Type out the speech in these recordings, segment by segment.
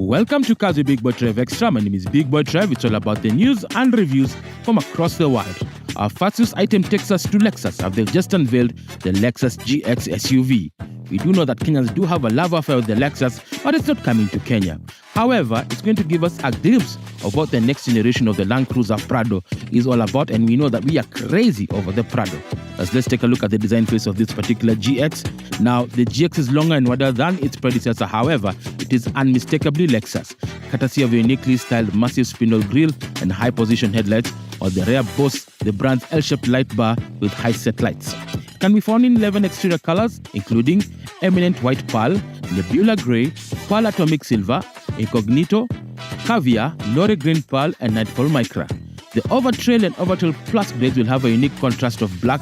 Welcome to Cars with Big Boy Trev Extra. My name is Big Boy Trev. It's all about the news and reviews from across the world. Our fastest item takes us to Lexus. They've just unveiled the Lexus GX SUV. We do know that Kenyans do have a love affair with the Lexus, but it's not coming to Kenya. However, it's going to give us a glimpse of what the next generation of the Land Cruiser Prado is all about, and we know that we are crazy over the Prado. Let's take a look at the design face of this particular GX. Now, the GX is longer and wider than its predecessor. However, it is unmistakably Lexus, courtesy of a uniquely styled massive spindle grille and high-position headlights, while the rear boasts the brand's L-shaped light bar with high-set lights. It can be found in 11 exterior colors, including Eminent White Pearl, Nebula Grey, Pearl Atomic Silver, Incognito, Caviar, Nore Green Pearl, and Nightfall Micra. The Overtrail and Overtrail Plus grades will have a unique contrast of black,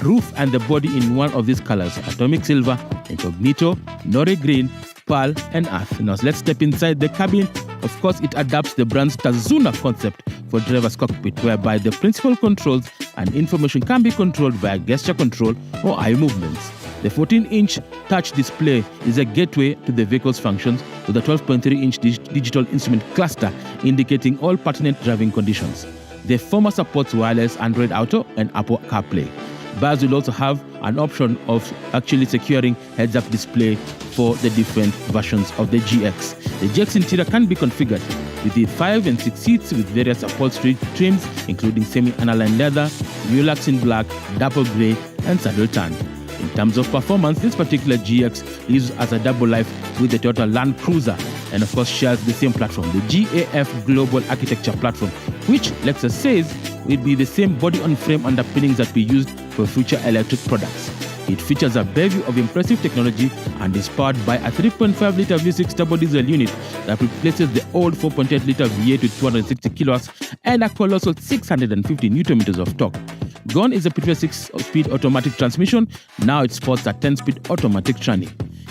roof and the body in one of these colors: Atomic Silver, Incognito, Nore Green, Pearl, and Earth. Now let's step inside the cabin. Of course, it adapts the brand's Tazuna concept for driver's cockpit, whereby the principal controls and information can be controlled via gesture control or eye movements. The 14-inch touch display is a gateway to the vehicle's functions, with a 12.3-inch digital instrument cluster indicating all pertinent driving conditions. The former supports wireless Android Auto and Apple CarPlay. Buyers will also have an option of actually securing heads-up display for the different versions of the GX. The GX interior can be configured with the 5 and 6 seats with various upholstery trims, including semi-aniline leather, Mulux in black, dapple grey, and saddle tan. In terms of performance, this particular GX lives as a double life with the Toyota Land Cruiser, and of course shares the same platform, the GAF Global Architecture Platform, which Lexus says will be the same body-on-frame underpinnings that we used for future electric products. It features a bevy of impressive technology and is powered by a 3.5-litre V6 turbo diesel unit that replaces the old 4.8-litre V8 with 260 kilowatts and a colossal 650 newton-meters of torque. Gone is a previous 6-speed automatic transmission. Now it sports a 10-speed automatic tranny.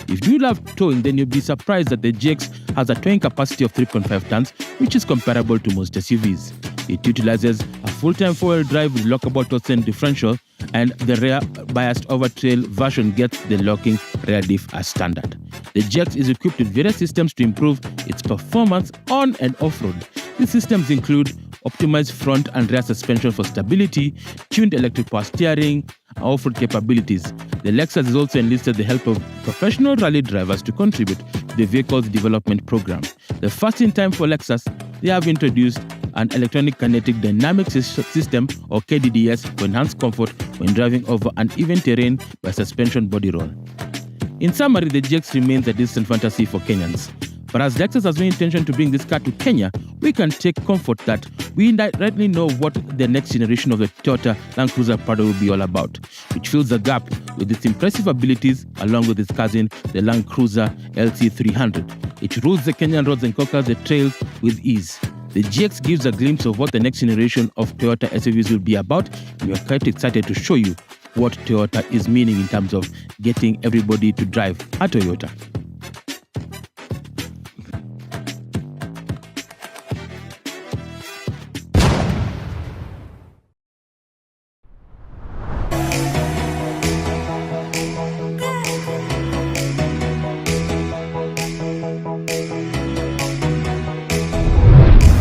If you love towing, then you'll be surprised that the GX has a towing capacity of 3.5 tons, which is comparable to most SUVs. It utilizes a full-time four-wheel drive with lockable torsion differential, and the rear-biased Overtrail version gets the locking rear diff as standard. The GX is equipped with various systems to improve its performance on and off-road. These systems include optimized front and rear suspension for stability, tuned electric power steering, and off-road capabilities. The Lexus has also enlisted the help of professional rally drivers to contribute to the vehicle's development program. The first in time for Lexus, they have introduced an electronic kinetic dynamic system, or KDDS, for enhanced comfort when driving over uneven terrain by suspension body roll. In summary, the GX remains a distant fantasy for Kenyans. But as Lexus has no intention to bring this car to Kenya, we can take comfort that we rightly know what the next generation of the Toyota Land Cruiser Prado will be all about, which fills the gap with its impressive abilities along with its cousin, the Land Cruiser LC300. It rules the Kenyan roads and conquers the trails with ease. The GX gives a glimpse of what the next generation of Toyota SUVs will be about, and we are quite excited to show you what Toyota is meaning in terms of getting everybody to drive a Toyota.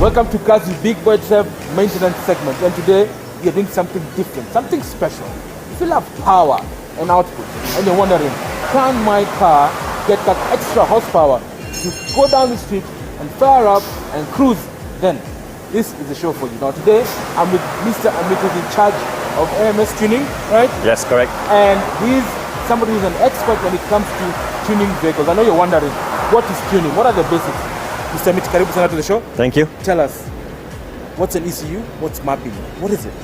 Welcome to Cars with Big Boy Trev maintenance segment, and today we are doing something different, something special. If you love power and output and you're wondering, can my car get that extra horsepower to go down the street and fire up and cruise, then this is the show for you. Now today I'm with Mr. Amit, who's in charge of AMS Tuning, right? Yes, correct. And he's somebody who's an expert when it comes to tuning vehicles. I know you're wondering, what is tuning? What are the basics? Mr. Amit, karibu sana to the show. Thank you. Tell us, what's an ECU? What's mapping? What is it?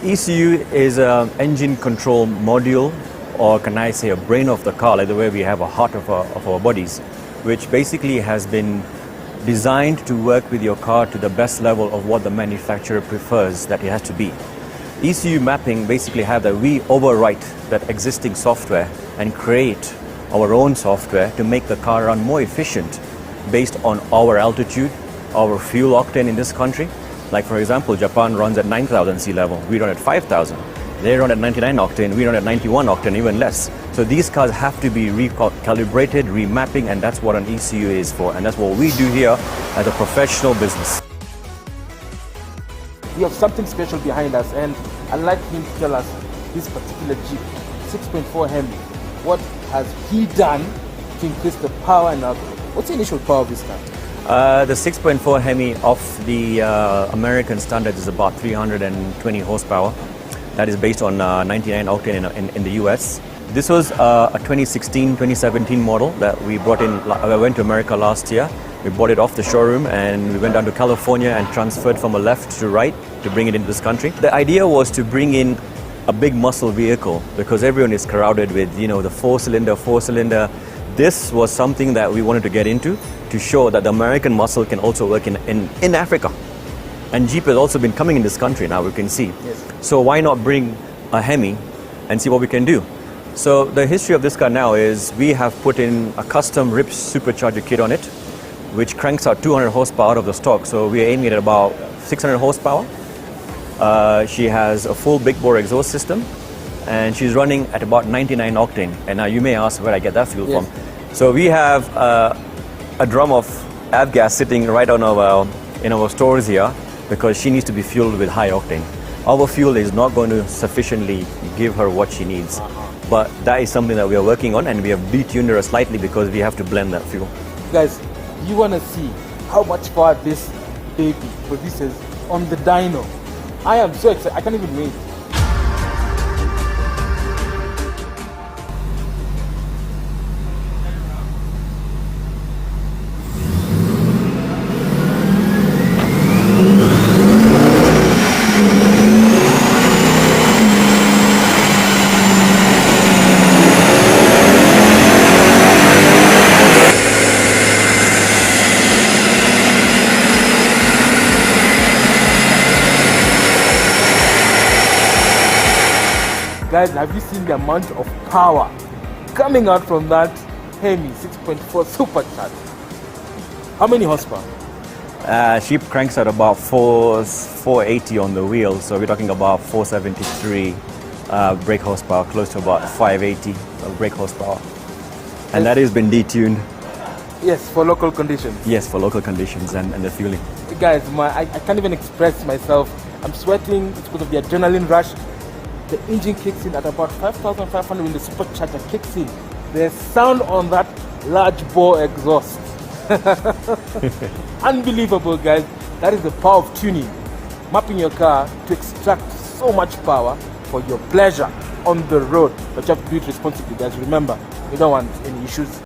ECU is an engine control module, or can I say a brain of the car, like the way we have a heart of our bodies, which basically has been designed to work with your car to the best level of what the manufacturer prefers that it has to be. ECU mapping basically have that we overwrite that existing software and create our own software to make the car run more efficient based on our altitude, our fuel octane in this country. Like for example, Japan runs at 9,000 sea level, we run at 5,000. They run at 99 octane, we run at 91 octane, even less. So these cars have to be recalibrated, remapping, and that's what an ECU is for. And that's what we do here as a professional business. We have something special behind us, and I'd like him to tell us this particular Jeep, 6.4 Hemi. What has he done to increase the power and output? What's the initial power of this car? The 6.4 Hemi off the American standard is about 320 horsepower. That is based on 99 octane in the US. This was a 2016-2017 model that we brought in. I went to America last year. We bought it off the showroom and we went down to California and transferred from a left to right to bring it into this country. The idea was to bring in a big muscle vehicle because everyone is crowded with, the four-cylinder. This was something that we wanted to get into to show that the American muscle can also work in Africa. And Jeep has also been coming in this country now, we can see. Yes. So why not bring a Hemi and see what we can do? So the history of this car now is we have put in a custom RIPS supercharger kit on it, which cranks out 200 horsepower out of the stock. So we're aiming at about 600 horsepower. She has a full big bore exhaust system and she's running at about 99 octane. And now you may ask where I get that fuel from. So we have a drum of avgas sitting right on in our stores here because she needs to be fueled with high octane. Our fuel is not going to sufficiently give her what she needs. But that is something that we are working on, and we have detuned her slightly because we have to blend that fuel. Guys, you want to see how much power this baby produces on the dyno. I am so excited, I can't even wait. Guys, have you seen the amount of power coming out from that Hemi 6.4 supercharged? How many horsepower? She cranks out about 480 on the wheel, so we're talking about 473 brake horsepower, close to about 580 brake horsepower. And that has been detuned. Yes, for local conditions. Yes, for local conditions and the fueling. Guys, I can't even express myself. I'm sweating, it's because of the adrenaline rush. The engine kicks in at about 5,500 when the supercharger kicks in. The sound on that large bore exhaust. Unbelievable, guys. That is the power of tuning. Mapping your car to extract so much power for your pleasure on the road. But you have to do it responsibly, guys. Remember, we don't want any issues.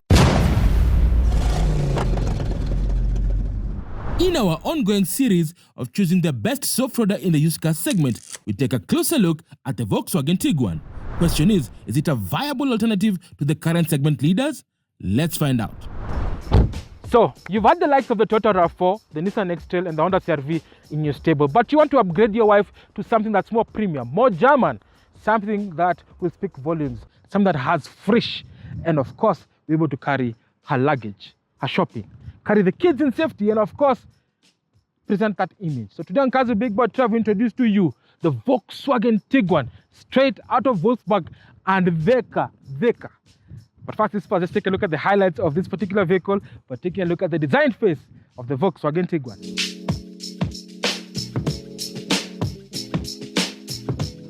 In our ongoing series of choosing the best soft-roader in the used car segment, we take a closer look at the Volkswagen Tiguan. Question is it a viable alternative to the current segment leaders? Let's find out. So, you've had the likes of the Toyota RAV4, the Nissan X-Trail and the Honda CR-V in your stable, but you want to upgrade your wife to something that's more premium, more German, something that will speak volumes, something that has frisch, and of course, be able to carry her luggage, her shopping, carry the kids in safety, and of course, present that image. So today on Kazi Big Boy Trev, we introduce to you the Volkswagen Tiguan, straight out of Wolfsburg and Veka. But first, let's take a look at the highlights of this particular vehicle, but taking a look at the design phase of the Volkswagen Tiguan.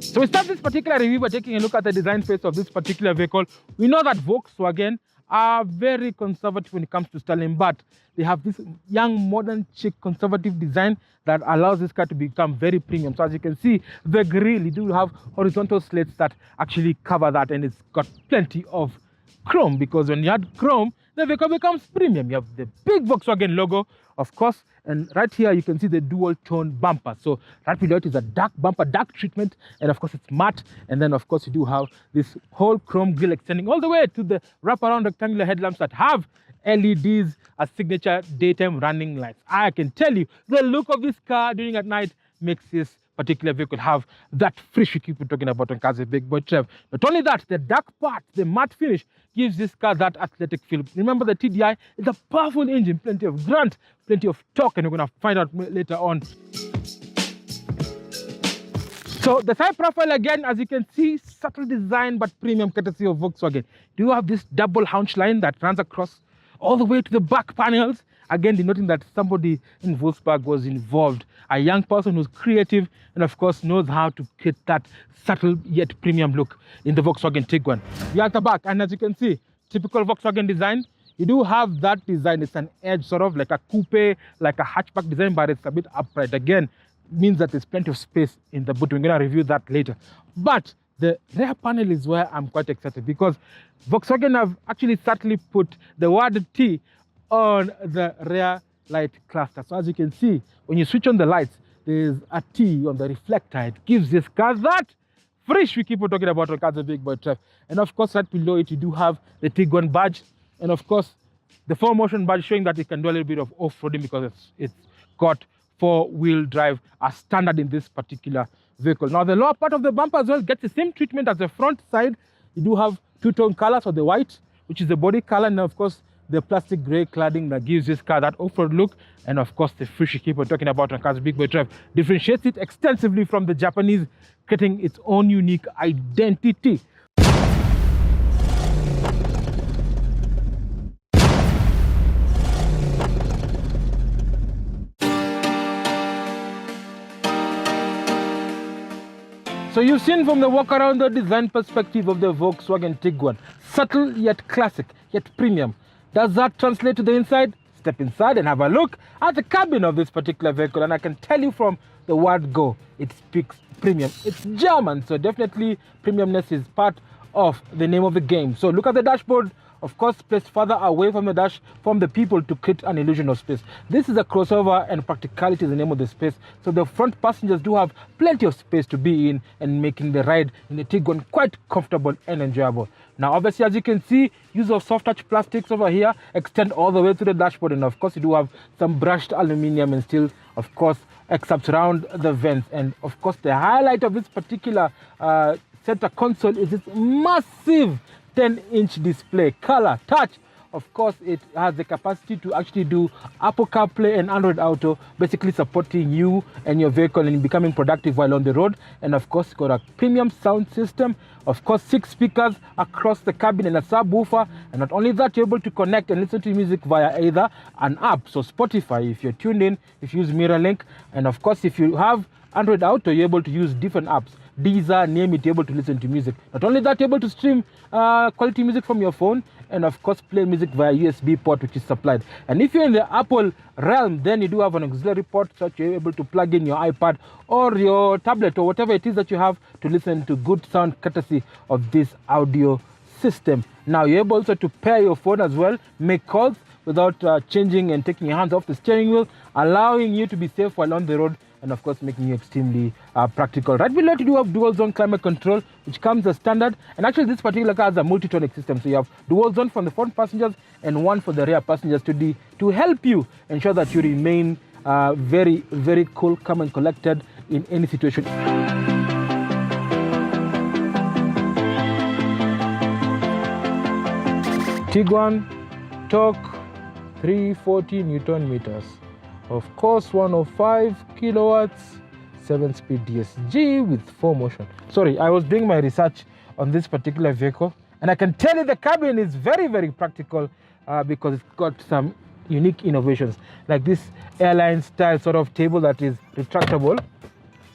So we start this particular review by taking a look at the design phase of this particular vehicle. We know that Volkswagen are very conservative when it comes to styling, but they have this young, modern, chic, conservative design that allows this car to become very premium. So as you can see, the grille, you do have horizontal slats that actually cover that, and it's got plenty of chrome, because when you add chrome, the vehicle becomes premium. You have the big Volkswagen logo, of course, and right here you can see the dual tone bumper. So that period is a dark bumper, dark treatment, and of course it's matte. And then of course you do have this whole chrome grille extending all the way to the wraparound rectangular headlamps that have LEDs as signature daytime running lights. I can tell you, the look of this car during at night makes this particular vehicle have that frisch we keep talking about on Kazi Big Boy Trev. Not only that, the dark part, the matte finish, gives this car that athletic feel. Remember, the TDI is a powerful engine, plenty of grunt, plenty of torque, and we're going to find out later on. So the side profile again, as you can see, subtle design but premium courtesy of Volkswagen. Do you have this double haunch line that runs across all the way to the back panels? Again, denoting that somebody in Volkswagen was involved, a young person who's creative and of course knows how to get that subtle yet premium look in the Volkswagen Tiguan. You're at the back, and as you can see, typical Volkswagen design. You do have that design. It's an edge, sort of like a coupe, like a hatchback design, but it's a bit upright. Again, means that there's plenty of space in the boot. We're going to review that later. But the rear panel is where I'm quite excited, because Volkswagen have actually subtly put the word T on the rear light cluster. So as you can see, when you switch on the lights, there's a T on the reflector. It gives this car that fresh we keep on talking about on cars of Big Boy Trev. And of course, right below it, you do have the Tiguan badge. And of course, the 4Motion badge showing that it can do a little bit of off-roading, because it's got 4-wheel drive as standard in this particular vehicle. Now, the lower part of the bumper as well gets the same treatment as the front side. You do have two-tone colors, so the white, which is the body color, and of course, the plastic gray cladding that gives this car that off-road look. And of course, the fish you keep on talking about on cars Big Boy Trev differentiates it extensively from the Japanese, creating its own unique identity. So you've seen from the walk around the design perspective of the Volkswagen Tiguan, subtle yet classic, yet premium. Does that translate to the inside? Step inside and have a look at the cabin of this particular vehicle, and I can tell you from the word go, it speaks premium. It's German, so definitely premiumness is part of the name of the game. So look at the dashboard. Of course, placed further away from the dash from the people to create an illusion of space. This is a crossover, and practicality is the name of the space. So the front passengers do have plenty of space to be in, and making the ride in the Tiguan quite comfortable and enjoyable. Now, obviously, as you can see, use of soft touch plastics over here extend all the way to the dashboard, and of course, you do have some brushed aluminium and steel, of course, except around the vents. And of course, the highlight of this particular center console is this massive 10-inch display, color, touch. Of course, it has the capacity to actually do Apple CarPlay and Android Auto, basically supporting you and your vehicle and becoming productive while on the road. And of course, it's got a premium sound system. Of course, 6 speakers across the cabin and a subwoofer. And not only that, you're able to connect and listen to music via either an app, so Spotify if you're tuned in, if you use MirrorLink. And of course, if you have Android Auto, you're able to use different apps. Deezer, name it, you're able to listen to music. Not only that, you're able to stream quality music from your phone, and of course play music via USB port, which is supplied. And if you're in the Apple realm, then you do have an auxiliary port, so that you're able to plug in your iPad or your tablet or whatever it is that you have to listen to good sound courtesy of this audio system. Now, you're able also to pair your phone as well, make calls without changing and taking your hands off the steering wheel, allowing you to be safe while on the road, and of course making you extremely practical. Right below, you do have dual zone climate control, which comes as standard. And actually, this particular car has a multi-tonic system, so you have dual zone for the front passengers and one for the rear passengers to help you ensure that you remain very, very cool, calm and collected in any situation. Tiguan, torque 340 Newton meters. Of course, 105 kilowatts, 7-speed DSG with 4Motion. Sorry, I was doing my research on this particular vehicle, and I can tell you the cabin is very, very practical because it's got some unique innovations, like this airline style sort of table that is retractable,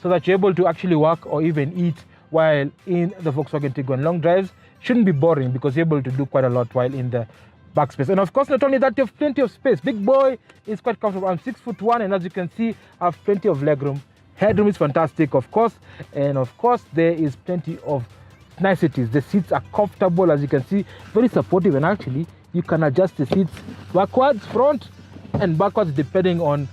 so that you're able to actually work or even eat while in the Volkswagen Tiguan. Long drives shouldn't be boring because you're able to do quite a lot while in the backspace. And of course, not only that, you have plenty of space. Big boy is quite comfortable. I'm 6'1", and as you can see, I have plenty of legroom. Headroom is fantastic, of course, and of course, there is plenty of niceties. The seats are comfortable, as you can see, very supportive, and actually, you can adjust the seats backwards, front, and backwards depending on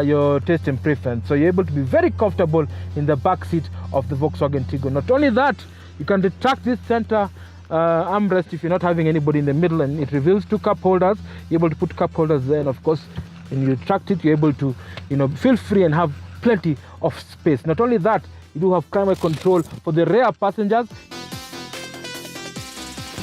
your taste and preference. So you're able to be very comfortable in the back seat of the Volkswagen Tiguan. Not only that, you can retract this center armrest if you're not having anybody in the middle, and it reveals 2 cup holders. You're able to put cup holders there, and of course, when you retract it, you're able to, feel free and have plenty of space. Not only that, you do have climate control for the rear passengers.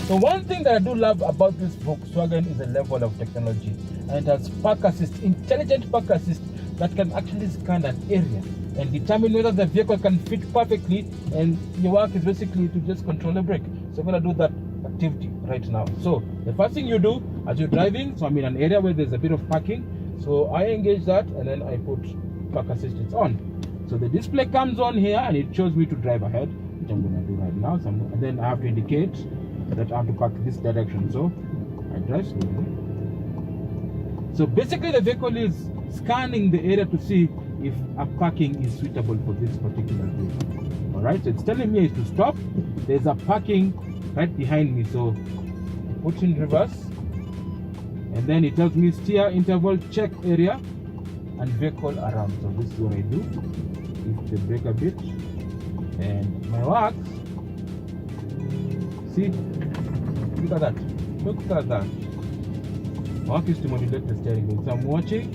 So one thing that I do love about this Volkswagen is the level of technology, and it has park assist, intelligent park assist, that can actually scan an area and determine whether the vehicle can fit perfectly, and your work is basically to just control the brake. So I'm going to do that activity right now. So the first thing you do as you're driving, so I'm in an area where there's a bit of parking, so I engage that and then I put park assistance on. So the display comes on here and it shows me to drive ahead, which I'm going to do right now. So and then I have to indicate that I have to park this direction, so I drive slowly. So basically the vehicle is scanning the area to see if a parking is suitable for this particular vehicle. Alright, so it's telling me to stop. There's a parking right behind me, so I put in reverse, and then it tells me steer, interval, check area, and vehicle around. So this is what I do. Hit the brake a bit, and my work. See, look at that. Look at that. My work is to modulate the steering wheel. So I'm watching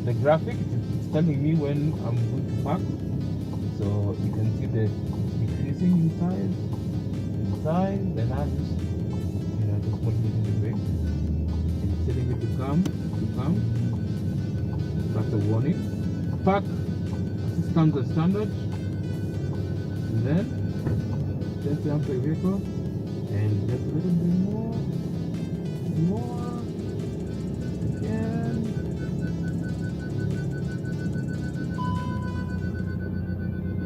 the graphic. It's telling me when I'm going to park. So you can see the decreasing in size, then I'm just, just modulating the brake. And it's telling me to come. That's a warning. Park assistance as standard. And then just jump the vehicle and just a little bit more. Again.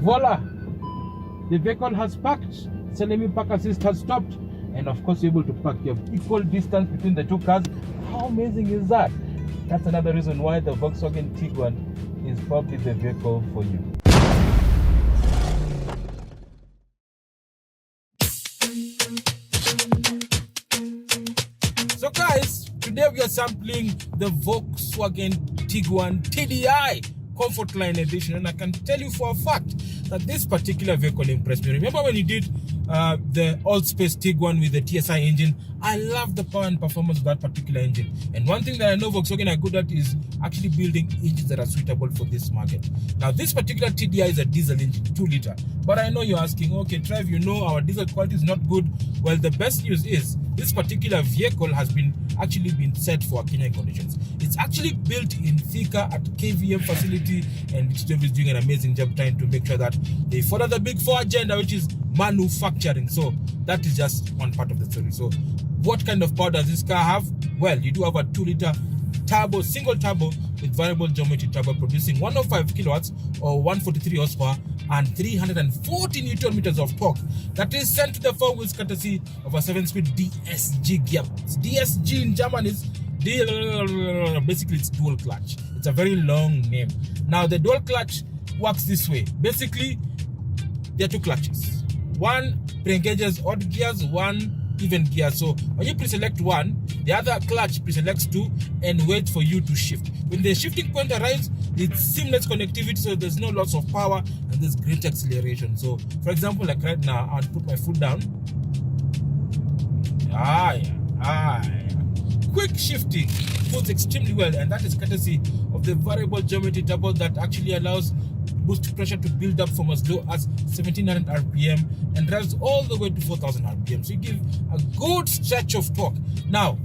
Voila! The vehicle has parked. Selemi park assist has stopped, and of course you're able to park. You have equal distance between the two cars. How amazing is that? That's another reason why the Volkswagen Tiguan is probably the vehicle for you. So guys, today we are sampling the Volkswagen Tiguan TDI Comfort Line Edition, and I can tell you for a fact that this particular vehicle impressed me. Remember when you did the all-space Tiguan with the TSI engine? I love the power and performance of that particular engine. And one thing that I know Volkswagen are good at is actually building engines that are suitable for this market. Now, this particular TDI is a diesel engine, 2 liter. But I know you're asking, okay, Trev, you know our diesel quality is not good. Well, the best news is this particular vehicle has actually been set for Kenyan conditions. It's actually built in Thika at KVM facility, and Trev is doing an amazing job trying to make sure that they follow the big 4 agenda, which is manufacturing. So that is just one part of the story. So what kind of power does this car have? Well, you do have a 2 liter turbo, single turbo with variable geometry turbo, producing 105 kilowatts or 143 horsepower and 340 newton meters of torque. That is sent to the 4 wheels courtesy of a 7-speed DSG gearbox. DSG in German is basically it's dual clutch. It's a very long name. Now the dual clutch works this way. Basically, there are 2 clutches. One pre-engages odd gears, one even gear. So when you pre-select one, the other clutch pre-selects 2 and waits for you to shift. When the shifting point arrives, it's seamless connectivity, so there's no loss of power and there's great acceleration. So for example, like right now, I'll put my foot down. Quick shifting moves extremely well, and that is courtesy of the variable geometry turbo that actually allows boost pressure to build up from as low as 1700 RPM and drives all the way to 4000 RPM. So you give a good stretch of torque. Now,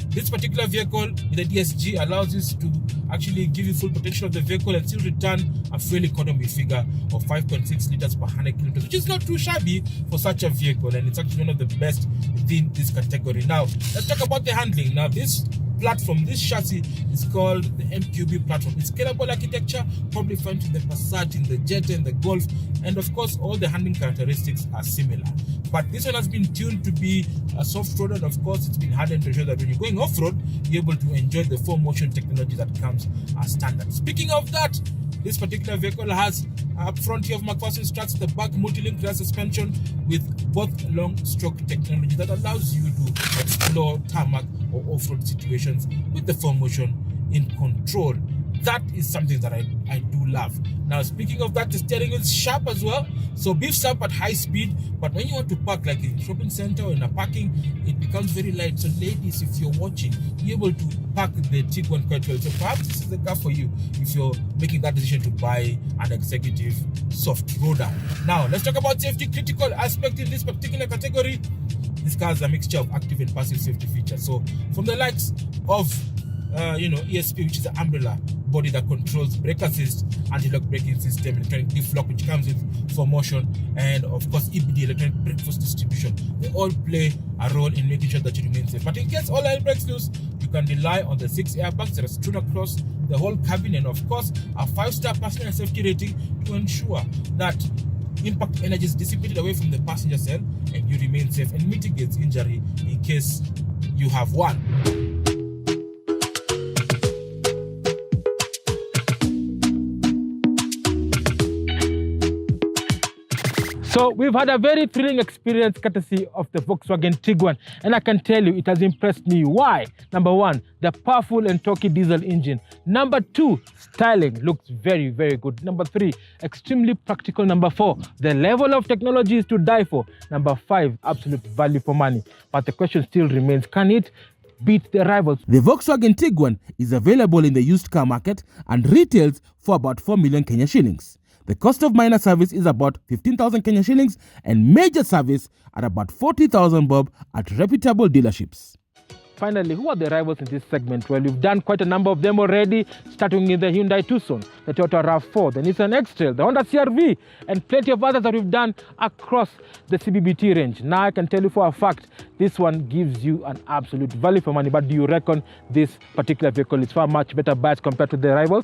this particular vehicle with the DSG allows this to actually give you full potential of the vehicle and still return a fuel economy figure of 5.6 liters per 100 kilometers, which is not too shabby for such a vehicle, and it's actually one of the best within this category. Now, let's talk about the handling. Now, this platform, this chassis is called the MQB platform. It's scalable architecture, probably found in the Passat, in the Jetta, and the Golf, and of course all the handling characteristics are similar. But this one has been tuned to be a soft road, and of course it's been hardened to ensure that when you're going off-road, you're able to enjoy the 4Motion technology that comes as standard. Speaking of that, this particular vehicle has up front here of McPherson struts the back multi-link rear suspension with both long stroke technology that allows you to explore tarmac or off-road situations with the 4Motion in control. That is something that I do love. Now, speaking of that, the steering is sharp as well. So beefs up at high speed, but when you want to park like in a shopping center or in a parking, it becomes very light. So ladies, if you're watching, you're able to park the Tiguan quite well. So perhaps this is the car for you if you're making that decision to buy an executive soft roader. Now, let's talk about safety critical aspect in this particular category. This car has a mixture of active and passive safety features. So from the likes of ESP, which is the umbrella, body that controls brake assist, anti-lock braking system, electronic diff lock, which comes with 4Motion, and of course EBD, electronic brake force distribution. They all play a role in making sure that you remain safe. But in case all hell breaks loose, you can rely on the 6 airbags that are strewn across the whole cabin, and of course a 5-star passenger safety rating to ensure that impact energy is dissipated away from the passenger cell and you remain safe and mitigates injury in case you have one. So we've had a very thrilling experience courtesy of the Volkswagen Tiguan, and I can tell you it has impressed me. Why? Number one, the powerful and torquey diesel engine. Number two, styling looks very, very good. Number three, extremely practical. Number four, the level of technology is to die for. Number five, absolute value for money. But the question still remains, can it beat the rivals? The Volkswagen Tiguan is available in the used car market and retails for about 4 million Kenya shillings. The cost of minor service is about 15,000 Kenya shillings and major service at about 40,000 bob at reputable dealerships. Finally, who are the rivals in this segment? Well, we've done quite a number of them already, starting with the Hyundai Tucson, the Toyota RAV4, the Nissan X-Trail, the Honda CR-V, and plenty of others that we've done across the CBBT range. Now, I can tell you for a fact, this one gives you an absolute value for money. But do you reckon this particular vehicle is far much better biased compared to the rivals?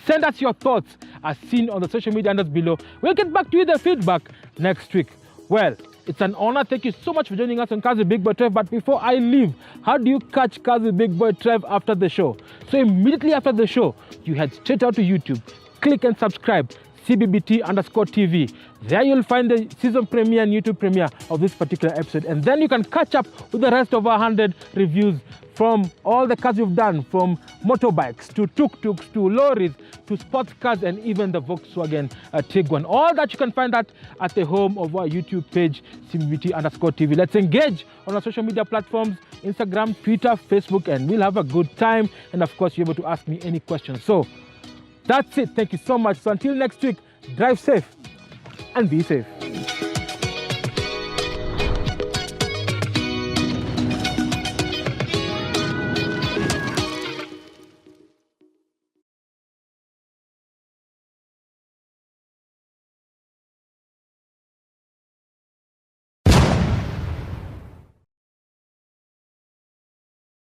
Send us your thoughts as seen on the social media handles below. We'll get back to you the feedback next week. Well, it's an honor. Thank you so much for joining us on Cars with Big Boy Trev. But before I leave, how do you catch Cars with Big Boy Trev after the show? So immediately after the show, you head straight out to YouTube, click and subscribe, CBBT_TV. There you'll find the season premiere and YouTube premiere of this particular episode. And then you can catch up with the rest of our 100 reviews from all the cars you've done, from motorbikes to tuk-tuks to lorries to sports cars and even the Volkswagen Tiguan. All that you can find that at the home of our YouTube page, CBBT_TV. Let's engage on our social media platforms, Instagram, Twitter, Facebook, and we'll have a good time. And of course, you're able to ask me any questions. So that's it. Thank you so much. So until next week, drive safe and be safe.